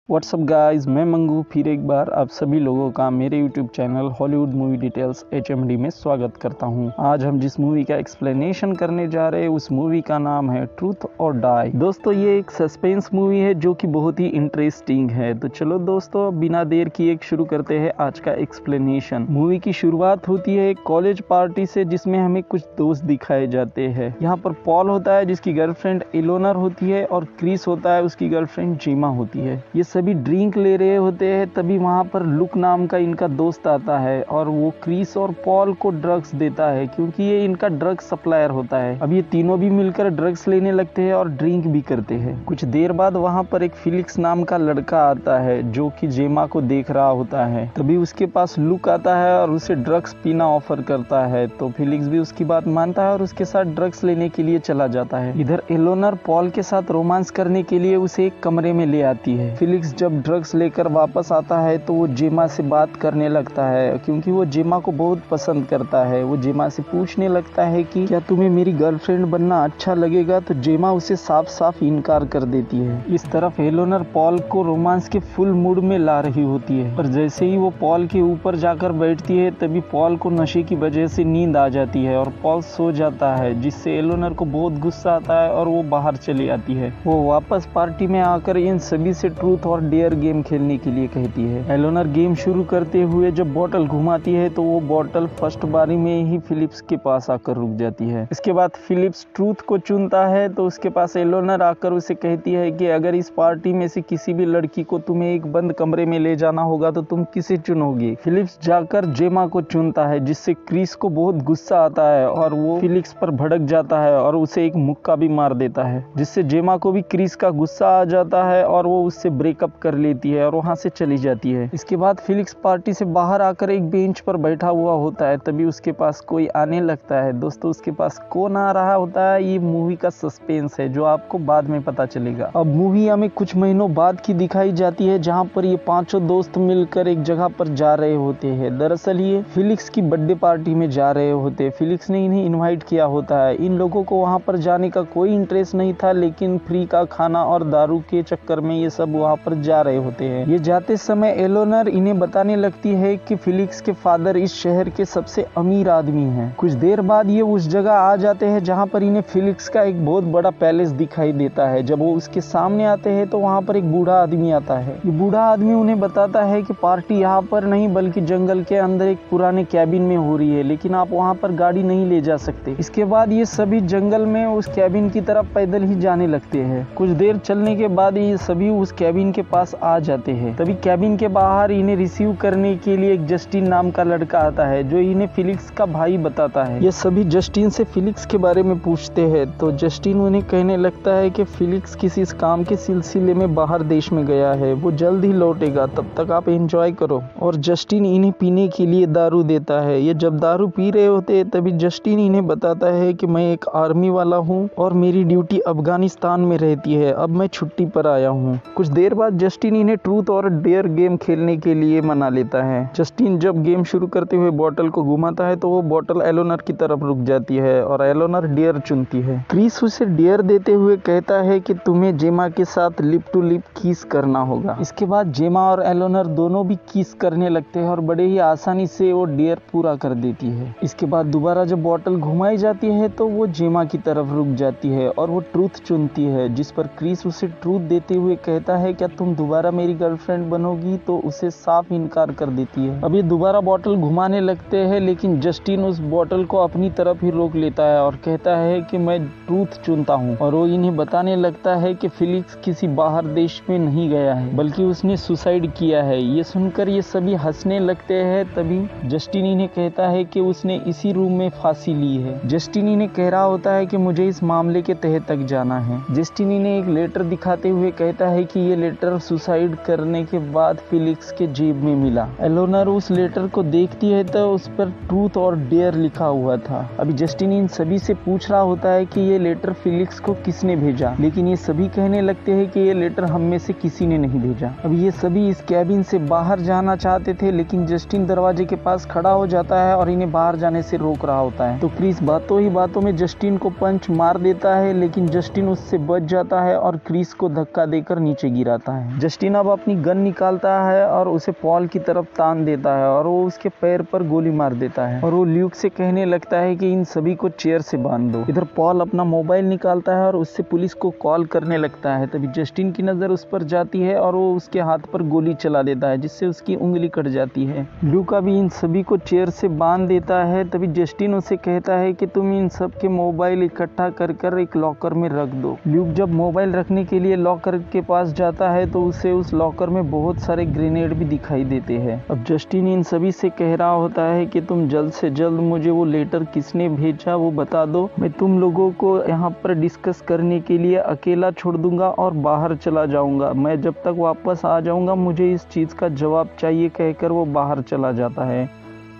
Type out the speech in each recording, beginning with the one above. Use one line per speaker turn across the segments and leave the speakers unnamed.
WhatsApp guys, मैं मंगू फिर एक बार आप सभी लोगों का मेरे YouTube channel Hollywood movie details HMD में स्वागत करता हूं। आज हम जिस मूवी का एक्सप्लेनेशन करने जा रहे हैं उस मूवी का नाम है ट्रूथ और डाई। दोस्तों, ये एक सस्पेंस मूवी है जो कि बहुत ही इंटरेस्टिंग है। तो चलो दोस्तों, बिना देर किए शुरू करते हैं आज का एक्सप्लेनेशन। मूवी की शुरुआत होती है एक कॉलेज पार्टी से जिसमें हमें कुछ दोस्त दिखाए जाते हैं। यहाँ पर पॉल होता है जिसकी गर्लफ्रेंड एलोनर होती है और क्रिस होता है उसकी गर्लफ्रेंड जीमा होती है। ये सभी ड्रिंक ले रहे होते हैं, तभी वहाँ पर लुक नाम का इनका दोस्त आता है और वो क्रिस और पॉल को ड्रग्स देता है क्योंकि ये इनका ड्रग्स सप्लायर होता है। अब ये तीनों भी मिलकर ड्रग्स लेने लगते हैं और ड्रिंक भी करते हैं। कुछ देर बाद वहाँ पर एक फिलिक्स नाम का लड़का आता है जो कि जेमा को देख रहा होता है। तभी उसके पास लुक आता है और उसे ड्रग्स पीना ऑफर करता है, तो फिलिक्स भी उसकी बात मानता है और उसके साथ ड्रग्स लेने के लिए चला जाता है। इधर एलोनर पॉल के साथ रोमांस करने के लिए उसे एक कमरे में ले आती है। फिलिक्स जब ड्रग्स लेकर वापस आता है तो वो जेमा से बात करने लगता है क्योंकि वो जेमा को बहुत पसंद करता है। वो जेमा से पूछने लगता है कि क्या तुम्हें मेरी गर्लफ्रेंड बनना अच्छा लगेगा, तो जेमा उसे साफ साफ इनकार कर देती है। इस तरफ एलोनर पॉल को रोमांस के फुल मूड में ला रही होती है, पर जैसे ही वो पॉल के ऊपर जाकर बैठती है तभी पॉल को नशे की वजह से नींद आ जाती है और पॉल सो जाता है, जिससे एलोनर को बहुत गुस्सा आता है और वो बाहर चली आती है। वो वापस पार्टी में आकर इन सभी से ट्रूथ और डेयर गेम खेलने के लिए कहती है। एलोनर गेम शुरू करते हुए जब बॉटल घुमाती है तो वो बॉटल फर्स्ट बारी में ही फिलिप्स के पास आकर रुक जाती है। इसके बाद फिलिप्स ट्रूथ को चुनता है तो उसके पास एलोनर आकर उसे कहती है कि अगर इस पार्टी में से किसी भी लड़की को तुम्हें एक बंद कमरे में ले जाना होगा तो तुम किसे चुनोगे। फिलिप्स जाकर जेमा को चुनता है, जिससे क्रिस को बहुत गुस्सा आता है और वो फिलिप्स पर भड़क जाता है और उसे एक मुक्का भी मार देता है, जिससे जेमा को भी क्रिस का गुस्सा आ जाता है और वो उससे ब्रेकअप कर लेती है और वहां से चली जाती है। इसके बाद फिलिक्स पार्टी से बाहर आकर एक बेंच पर बैठा हुआ होता है, तभी उसके पास कोई आने लगता है। दोस्तों, उसके पास कौन आ रहा होता है ये मूवी का सस्पेंस है जो आपको बाद में पता चलेगा। अब मूवी हमें कुछ महीनों बाद की दिखाई जाती है जहां पर ये पांचों दोस्त मिलकर एक जगह पर जा रहे होते हैं। दरअसल ये फिलिक्स की बर्थडे पार्टी में जा रहे होते हैं। फिलिक्स ने इन्हें इनवाइट किया होता है। इन लोगों को वहां पर जाने का कोई इंटरेस्ट नहीं था, लेकिन फ्री का खाना और दारू के चक्कर में ये सब वहां पर जा रहे होते हैं। ये जाते समय एलोनर इन्हें बताने लगती है कि फिलिक्स के फादर इस शहर के सबसे अमीर आदमी हैं। कुछ देर बाद ये उस जगह आ जाते हैं जहां पर इन्हें फिलिक्स का एक बहुत बड़ा पैलेस दिखाई देता है। जब वो उसके सामने आते हैं तो वहां पर एक बूढ़ा आदमी आता है। ये बूढ़ा आदमी उन्हें बताता है कि पार्टी यहाँ पर नहीं बल्कि जंगल के अंदर एक पुराने कैबिन में हो रही है, लेकिन आप वहाँ पर गाड़ी नहीं ले जा सकते। इसके बाद ये सभी जंगल में उस कैबिन की तरफ पैदल ही जाने लगते हैं। कुछ देर चलने के बाद ये सभी उस कैबिन के पास आ जाते हैं। तभी कैबिन के बाहर इन्हें रिसीव करने के लिए एक जस्टिन नाम का लड़का आता है जो इन्हें फिलिक्स का भाई बताता है। ये सभी जस्टिन से फिलिक्स के बारे में पूछते हैं तो जस्टिन उन्हें कहने लगता है कि फिलिक्स किसी काम के सिलसिले में बाहर देश में गया है, वो जल्द ही लौटेगा, तब तक आप एंजॉय करो। और जस्टिन इन्हें पीने के लिए दारू देता है। ये जब दारू पी रहे होते हैं तभी जस्टिन इन्हें बताता है कि मैं एक आर्मी वाला हूँ और मेरी ड्यूटी अफगानिस्तान में रहती है, अब मैं छुट्टी पर आया हूँ। कुछ देर बाद जस्टिन इन्हें ट्रूथ और डेयर गेम खेलने के लिए मना लेता है। जस्टिन जब गेम शुरू करते हुए बॉटल को घुमाता है तो वो बॉटल एलोनर की तरफ रुक जाती है और एलोनर डेयर चुनती है। क्रिस उसे डेयर देते हुए कहता है कि तुम्हें जेमा के साथ लिप टू लिप किस करना होगा। इसके बाद जेमा और एलोनर दोनों भी किस करने लगते हैं और बड़े ही आसानी से वो डेयर पूरा कर देती है। इसके बाद दोबारा जब बॉटल घुमाई जाती है तो वो जेमा की तरफ रुक जाती है और वो ट्रूथ चुनती है, जिस पर क्रिस उसे ट्रूथ देते हुए कहता है क्या तुम दोबारा मेरी गर्लफ्रेंड बनोगी, तो उसे साफ इनकार कर देती है। अब ये दोबारा बॉटल घुमाने लगते हैं, लेकिन जस्टिन उस बॉटल को अपनी तरफ ही रोक लेता है और कहता है कि मैं ट्रूथ चुनता हूँ। और वो इन्हें बताने लगता है कि फिलिक्स किसी बाहर देश में नहीं गया है बल्कि उसने सुसाइड किया है। ये सुनकर ये सभी हंसने लगते हैं। तभी जस्टिन इन्हें कहता है कि उसने इसी रूम में फांसी ली है। जस्टिन इन्हें कह रहा होता है कि मुझे इस मामले के तह तक जाना है। जस्टिन इन्हें एक लेटर दिखाते हुए कहता है कि ये लेटर सुसाइड करने के बाद फिलिक्स के जेब में मिला। एलोनर उस लेटर को देखती है तो उस पर ट्रूथ और डेयर लिखा हुआ था। अभी जस्टिन इन सभी से पूछ रहा होता है कि ये लेटर फिलिक्स को किसने भेजा, लेकिन ये सभी कहने लगते हैं कि ये लेटर हम में से किसी ने नहीं भेजा। अब ये सभी इस कैबिन से बाहर जाना चाहते थे, लेकिन जस्टिन दरवाजे के पास खड़ा हो जाता है और इन्हें बाहर जाने से रोक रहा होता है। तो क्रिस बातों ही बातों में जस्टिन को पंच मार देता है, लेकिन जस्टिन उससे बच जाता है और क्रिस को धक्का देकर नीचे गिराता है। है। जस्टिन अब अपनी गन निकालता है और उसे पॉल की तरफ तान देता है और वो उसके पैर पर गोली मार देता है और वो ल्यूक से कहने लगता है कि इन सभी को चेयर से बांध दो। इधर पॉल अपना मोबाइल निकालता है और उससे पुलिस को कॉल करने लगता है। तभी जस्टिन की नजर उस पर जाती है और वो उसके हाथ पर गोली चला देता है जिससे उसकी उंगली कट जाती है। ल्यूक अभी इन सभी को चेयर से बांध देता है। तभी जस्टिन उसे कहता है कि तुम इन सब के मोबाइल इकट्ठा कर एक लॉकर में रख दो। ल्यूक जब मोबाइल रखने के लिए लॉकर के पास जाता है तो उसे उस लॉकर में बहुत सारे ग्रेनेड भी दिखाई देते हैं। अब जस्टिन इन सभी से कह रहा होता है कि तुम जल्द से जल्द मुझे वो लेटर किसने भेजा वो बता दो, मैं तुम लोगों को यहाँ पर डिस्कस करने के लिए अकेला छोड़ दूंगा और बाहर चला जाऊंगा। मैं जब तक वापस आ जाऊंगा मुझे इस चीज का जवाब चाहिए, कहकर वो बाहर चला जाता है।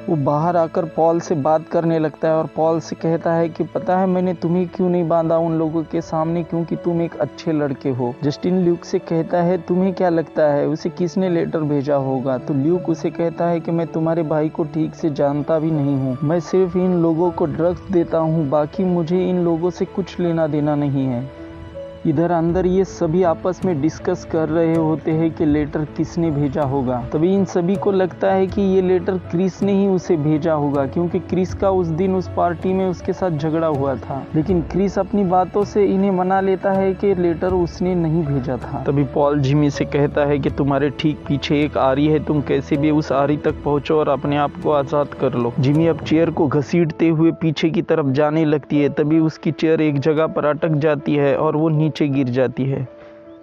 वो बाहर आकर पॉल से बात करने लगता है और पॉल से कहता है कि पता है मैंने तुम्हें क्यों नहीं बांधा उन लोगों के सामने, क्योंकि तुम एक अच्छे लड़के हो। जस्टिन ल्यूक से कहता है तुम्हें क्या लगता है उसे किसने लेटर भेजा होगा? तो ल्यूक उसे कहता है कि मैं तुम्हारे भाई को ठीक से जानता भी नहीं हूँ, मैं सिर्फ इन लोगों को ड्रग्स देता हूँ, बाकी मुझे इन लोगों से कुछ लेना देना नहीं है। इधर अंदर ये सभी आपस में डिस्कस कर रहे होते हैं कि लेटर किसने भेजा होगा। तभी इन सभी को लगता है कि ये लेटर क्रिस ने ही उसे भेजा होगा, क्योंकि क्रिस का उस दिन उस पार्टी में उसके साथ झगड़ा हुआ था। लेकिन क्रिस अपनी बातों से इन्हें मना लेता है कि लेटर उसने नहीं भेजा था। तभी पॉल जिमी से कहता है कि तुम्हारे ठीक पीछे एक आरी है, तुम कैसे भी उस आरी तक पहुंचो और अपने आप को आजाद कर लो। जिमी अब चेयर को घसीटते हुए पीछे की तरफ जाने लगती है। तभी उसकी चेयर एक जगह पर अटक जाती है और वो नीचे गिर जाती है।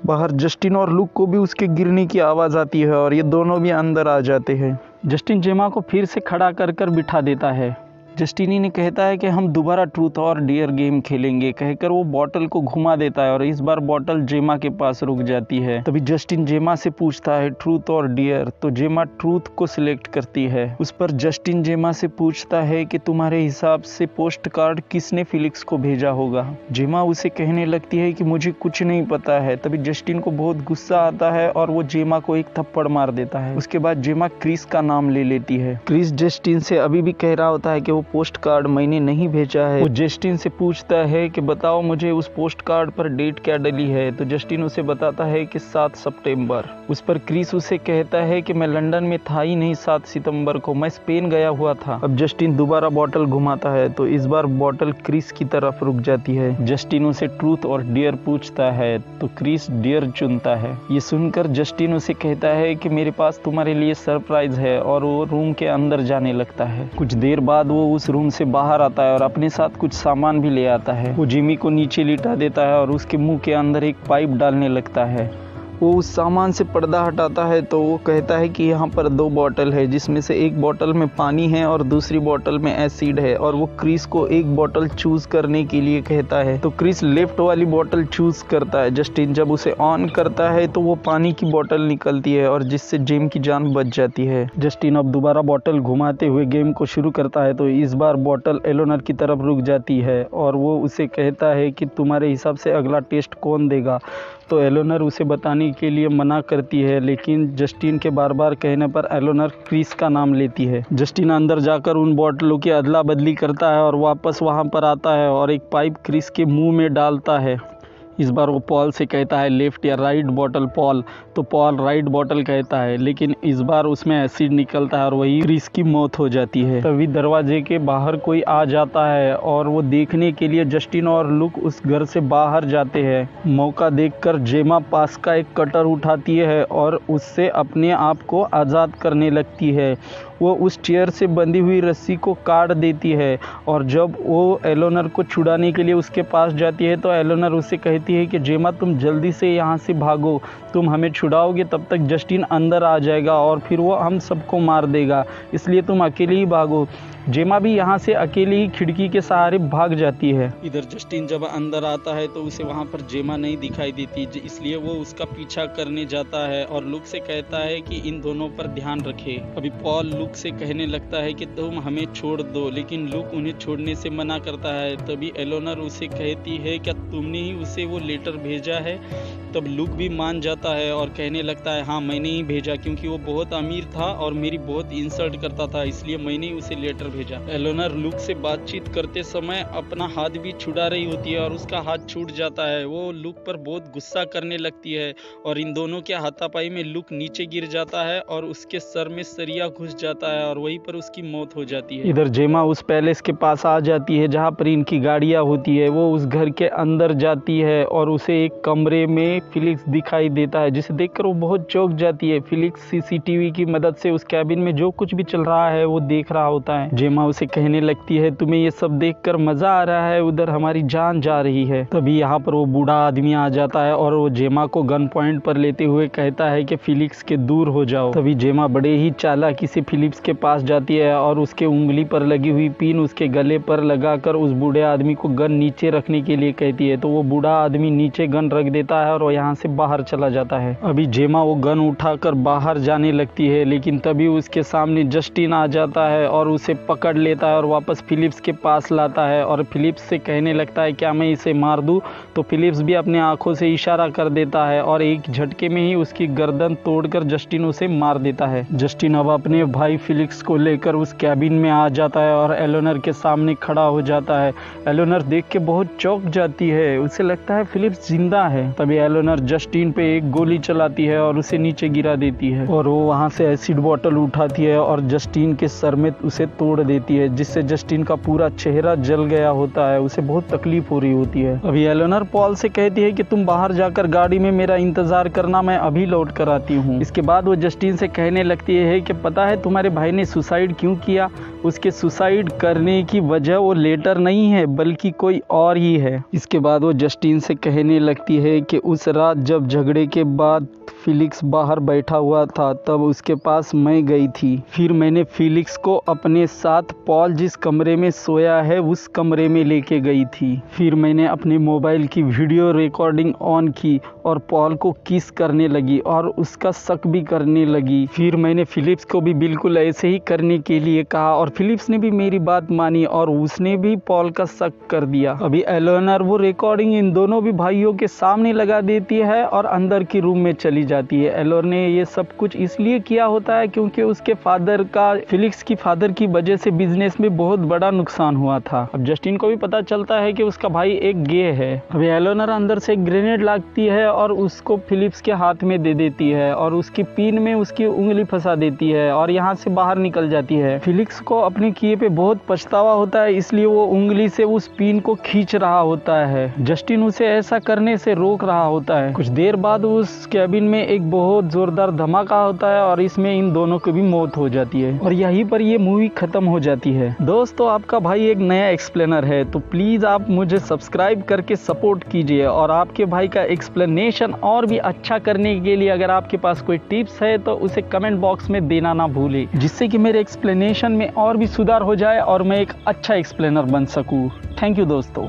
बाहर जस्टिन और लुक को भी उसके गिरने की आवाज आती है और ये दोनों भी अंदर आ जाते हैं। जस्टिन जेमा को फिर से खड़ा कर बिठा देता है। जस्टिन ने कहता है कि हम दोबारा ट्रूथ और डियर गेम खेलेंगे, कहकर वो बॉटल को घुमा देता है और इस बार बॉटल जेमा के पास रुक जाती है। तभी जस्टिन जेमा से पूछता है ट्रूथ और डियर, तो जेमा ट्रूथ को सिलेक्ट करती है। उस पर जस्टिन जेमा से पूछता है कि तुम्हारे हिसाब से पोस्ट कार्ड किसने फिलिक्स को भेजा होगा? जेमा उसे कहने लगती है कि मुझे कुछ नहीं पता है। तभी जस्टिन को बहुत गुस्सा आता है और वो जेमा को एक थप्पड़ मार देता है। उसके बाद जेमा क्रिस का नाम ले लेती है। क्रिस जस्टिन से अभी भी कह रहा होता है कि पोस्ट कार्ड मैंने नहीं भेजा है। वो जस्टिन से पूछता है कि बताओ मुझे उस पोस्ट कार्ड पर डेट क्या डली है? तो जस्टिन उसे बताता है कि 7 सितंबर। उस पर क्रिस उसे कहता है कि मैं लंदन में था ही नहीं 7 सितंबर को, मैं स्पेन गया हुआ था। अब जस्टिन दोबारा बॉटल घुमाता है तो इस बार बॉटल क्रिस की तरफ रुक जाती है। जस्टिन उसे ट्रूथ और डियर पूछता है तो क्रिस डियर चुनता है। ये सुनकर जस्टिन उसे कहता है कि मेरे पास तुम्हारे लिए सरप्राइज है और वो रूम के अंदर जाने लगता है। कुछ देर बाद वो उस रूम से बाहर आता है और अपने साथ कुछ सामान भी ले आता है। वो जिमी को नीचे लिटा देता है और उसके मुंह के अंदर एक पाइप डालने लगता है। वो उस सामान से पर्दा हटाता है तो वो कहता है कि यहाँ पर 2 बॉटल है, जिसमें से एक बॉटल में पानी है और दूसरी बॉटल में एसिड है, और वो क्रिस को एक बॉटल चूज करने के लिए कहता है। तो क्रिस लेफ्ट वाली बॉटल चूज करता है। जस्टिन जब उसे ऑन करता है तो वो पानी की बॉटल निकलती है और जिससे जेम की जान बच जाती है। जस्टिन अब दोबारा बॉटल घुमाते हुए गेम को शुरू करता है तो इस बार बॉटल एलोनर की तरफ रुक जाती है और वो उसे कहता है कि तुम्हारे हिसाब से अगला टेस्ट कौन देगा? तो एलोनर उसे बताने के लिए मना करती है, लेकिन जस्टिन के बार बार कहने पर एलोनर क्रिस का नाम लेती है। जस्टिन अंदर जाकर उन बॉटलों की अदला बदली करता है और वापस वहां पर आता है और एक पाइप क्रिस के मुंह में डालता है। इस बार वो पॉल से कहता है लेफ्ट या राइट बॉटल पॉल, तो पॉल राइट बॉटल कहता है, लेकिन इस बार उसमें एसिड निकलता है और वही क्रिस की मौत हो जाती है। तभी दरवाजे के बाहर कोई आ जाता है और वो देखने के लिए जस्टिन और लुक उस घर से बाहर जाते हैं। मौका देखकर जेमा पास का एक कटर उठाती है और उससे अपने आप को आज़ाद करने लगती है। वो उस चेयर से बंधी हुई रस्सी को काट देती है और जब वो एलोनर को छुड़ाने के लिए उसके पास जाती है तो एलोनर उससे कहती है कि जेमा तुम जल्दी से यहाँ से भागो, तुम हमें छुड़ाओगे तब तक जस्टिन अंदर आ जाएगा और फिर वो हम सबको मार देगा, इसलिए तुम अकेले ही भागो। जेमा भी यहाँ से अकेली ही खिड़की के सहारे भाग जाती है। इधर जस्टिन जब अंदर आता है तो उसे वहाँ पर जेमा नहीं दिखाई देती, इसलिए वो उसका पीछा करने जाता है और लुक से कहता है कि इन दोनों पर ध्यान रखे। अभी पॉल लुक से कहने लगता है कि तुम हमें छोड़ दो, लेकिन लुक उन्हें छोड़ने से मना करता है। तभी एलोनर उसे कहती है क्या तुमने ही उसे वो लेटर भेजा है? तब लुक भी मान जाता है और कहने लगता है हाँ मैंने ही भेजा, क्योंकि वो बहुत अमीर था और मेरी बहुत इंसल्ट करता था, इसलिए मैंने ही उसे लेटर भेजा। एलेनोर लुक से बातचीत करते समय अपना हाथ भी छुड़ा रही होती है और उसका हाथ छूट जाता है। वो लुक पर बहुत गुस्सा करने लगती है और इन दोनों के हाथापाई में लुक नीचे गिर जाता है और उसके सर में सरिया घुस जाता है और वहीं पर उसकी मौत हो जाती है। इधर जेमा उस पैलेस के पास आ जाती है जहाँ पर इनकी गाड़ियाँ होती है। वो उस घर के अंदर जाती है और उसे एक कमरे में फिलिक्स दिखाई देता है, जिसे देखकर वो बहुत चौंक जाती है। फिलिक्स सीसीटीवी की मदद से उस कैबिन में जो कुछ भी चल रहा है वो देख रहा होता है। जेमा उसे कहने लगती है तुम्हें ये सब देखकर मजा आ रहा है, उधर हमारी जान जा रही है। तभी यहाँ पर वो बूढ़ा आदमी आ जाता है और वो जेमा को गन पॉइंट पर लेते हुए कहता है कि फिलिक्स के दूर हो जाओ। तभी जेमा बड़े ही चालाकी से फिलिक्स के पास जाती है और उसके उंगली पर लगी हुई पिन उसके गले पर लगाकर उस बूढ़े आदमी को गन नीचे रखने के लिए कहती है। तो वो बूढ़ा आदमी नीचे गन रख देता है और वो यहाँ से बाहर चला जाता है। अभी जेमा वो गन उठाकर बाहर जाने लगती है, लेकिन तभी उसके सामने जस्टिन आ जाता है और उसे पकड़ लेता है और वापस फिलिप्स के पास लाता है और फिलिप्स से कहने लगता है क्या मैं इसे मार दूं? तो फिलिप्स भी अपने आंखों से इशारा कर देता है और एक झटके में ही उसकी गर्दन तोड़कर जस्टिन उसे मार देता है। जस्टिन अब अपने भाई फिलिक्स को लेकर उस कैबिन में आ जाता है और एलेनोर के सामने खड़ा हो जाता है। एलेनोर देख के बहुत चौंक जाती है, उसे लगता है फिलिप्स जिंदा है। तभी एलेनोर जस्टिन पे एक गोली चलाती है और उसे नीचे गिरा देती है और वो वहाँ से एसिड बॉटल उठाती है और जस्टिन के सर में उसे तोड़ देती है, जिससे जस्टिन का पूरा चेहरा जल गया होता है। उसे बहुत तकलीफ हो रही होती है। अभी एलेनोर पॉल से कहती है कि तुम बाहर जाकर गाड़ी में मेरा इंतजार करना, मैं अभी लौट कर आती हूँ। इसके बाद वो जस्टिन से कहने लगती है कि पता है तुम्हारे भाई ने सुसाइड क्यों किया? उसके सुसाइड करने की वजह वो लेटर नहीं है बल्कि कोई और ही है। इसके बाद वो जस्टिन से कहने लगती है कि उस रात जब झगड़े के बाद फिलिक्स बाहर बैठा हुआ था तब उसके पास मैं गई थी। फिर मैंने फिलिक्स को अपने साथ पॉल जिस कमरे में सोया है उस कमरे में लेके गई थी। फिर मैंने अपने मोबाइल की वीडियो रिकॉर्डिंग ऑन की और पॉल को किस करने लगी और उसका शक भी करने लगी। फिर मैंने फिलिप्स को भी बिल्कुल ऐसे ही करने के लिए कहा और फिलिप्स ने भी मेरी बात मानी और उसने भी पॉल का शक कर दिया। अभी एलेनोर वो रिकॉर्डिंग इन दोनों भी भाइयों के सामने लगा देती है और अंदर की रूम में चली जाती है। एलेनोर ने ये सब कुछ इसलिए किया होता है क्योंकि उसके फादर का, फिलिक्स की फादर की वजह से बिजनेस में बहुत बड़ा नुकसान हुआ था। अब जस्टिन को भी पता चलता है कि उसका भाई एक गे है। अभी एलेनोर अंदर से एक ग्रेनेड लागती है और उसको फिलिप्स के हाथ में दे देती है और उसकी पिन में उसकी उंगली फंसा देती है और यहाँ से बाहर निकल जाती है। फिलिक्स को अपने किए पे बहुत पछतावा होता है, इसलिए वो उंगली से उस पिन को खींच रहा होता है। जस्टिन उसे ऐसा करने से रोक रहा होता है। कुछ देर बाद उस कैबिन में एक बहुत जोरदार धमाका होता है और इसमें इन दोनों की भी मौत हो जाती है और यहीं पर ये मूवी खत्म हो जाती है। दोस्तों आपका भाई एक नया एक्सप्लेनर है, तो प्लीज आप मुझे सब्सक्राइब करके सपोर्ट कीजिए और आपके भाई का एक्सप्लेनेशन और भी अच्छा करने के लिए अगर आपके पास कोई टिप्स है तो उसे कमेंट बॉक्स में देना ना भूले, जिससे कि मेरे एक्सप्लेनेशन में और भी सुधार हो जाए और मैं एक अच्छा एक्सप्लेनर बन सकूं। थैंक यू दोस्तों।